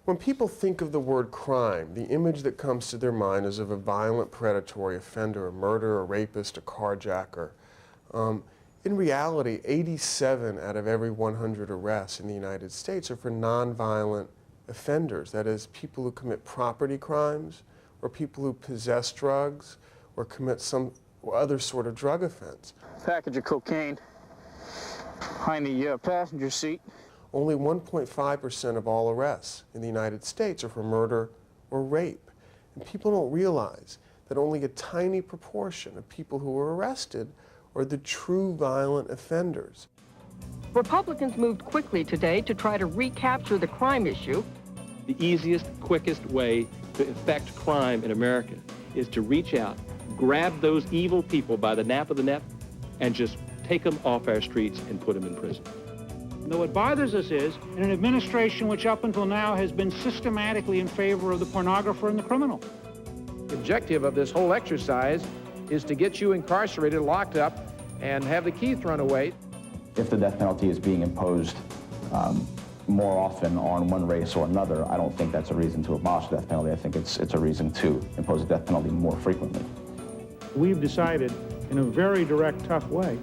When people think of the word crime, the image that comes to their mind is of a violent predatory offender, a murderer, a rapist, a carjacker. In reality, 87 out of every 100 arrests in the United States are for nonviolent offenders. That is, people who commit property crimes, or people who possess drugs, or commit some other sort of drug offense. Package of cocaine behind the passenger seat. Only 1.5% of all arrests in the United States are for murder or rape. And people don't realize that only a tiny proportion of people who are arrested are the true violent offenders. Republicans moved quickly today to try to recapture the crime issue. The easiest, quickest way to affect crime in America is to reach out, grab those evil people by the nape of the neck, and just take them off our streets and put them in prison. Now, what bothers us is, in an administration which up until now has been systematically in favor of the pornographer and the criminal. The objective of this whole exercise is to get you incarcerated, locked up, and have the key thrown away. If the death penalty is being imposed more often on one race or another, I don't think that's a reason to abolish the death penalty. I think it's a reason to impose the death penalty more frequently. We've decided in a very direct, tough way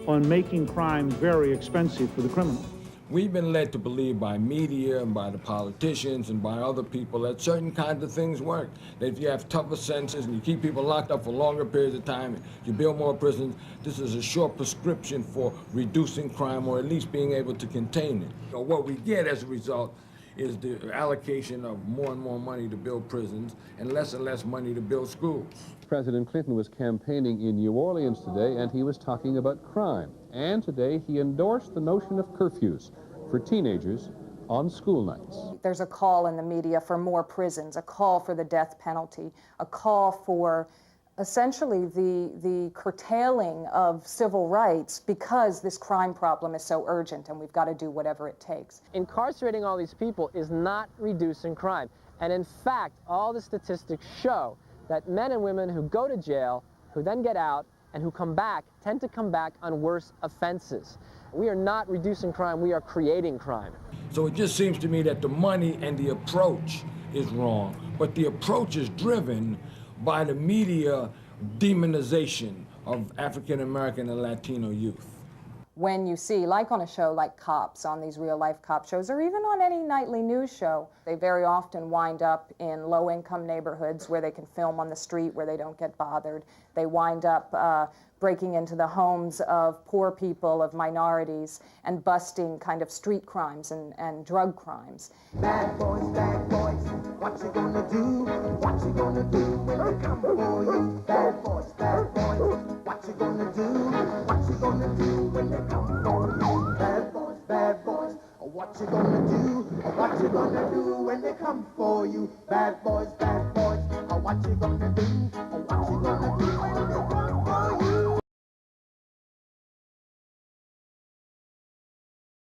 on making crime very expensive for the criminal. We've been led to believe by media and by the politicians and by other people that certain kinds of things work. That if you have tougher sentences and you keep people locked up for longer periods of time, you build more prisons, this is a short prescription for reducing crime or at least being able to contain it. So what we get as a result is the allocation of more and more money to build prisons and less money to build schools. President Clinton was campaigning in New Orleans today, and he was talking about crime. And today he endorsed the notion of curfews for teenagers on school nights. There's a call in the media for more prisons, a call for the death penalty, a call for essentially the curtailing of civil rights because this crime problem is so urgent and we've got to do whatever it takes. Incarcerating all these people is not reducing crime. And in fact, all the statistics show that men and women who go to jail, who then get out, and who come back, tend to come back on worse offenses. We are not reducing crime, we are creating crime. So it just seems to me that the money and the approach is wrong, but the approach is driven by the media demonization of African American and Latino youth. When you see, like on a show like Cops, on these real-life cop shows, or even on any nightly news show, they very often wind up in low-income neighborhoods where they can film on the street, where they don't get bothered. They wind up breaking into the homes of poor people, of minorities, and busting kind of street crimes and drug crimes. Bad boys, what you gonna do? What you gonna do when they come for you? Bad boys, what you gonna do? What you gonna do when they come for you? Bad boys, what you gonna do? What you gonna do when they come for you? Bad boys, what you gonna do? What you gonna do?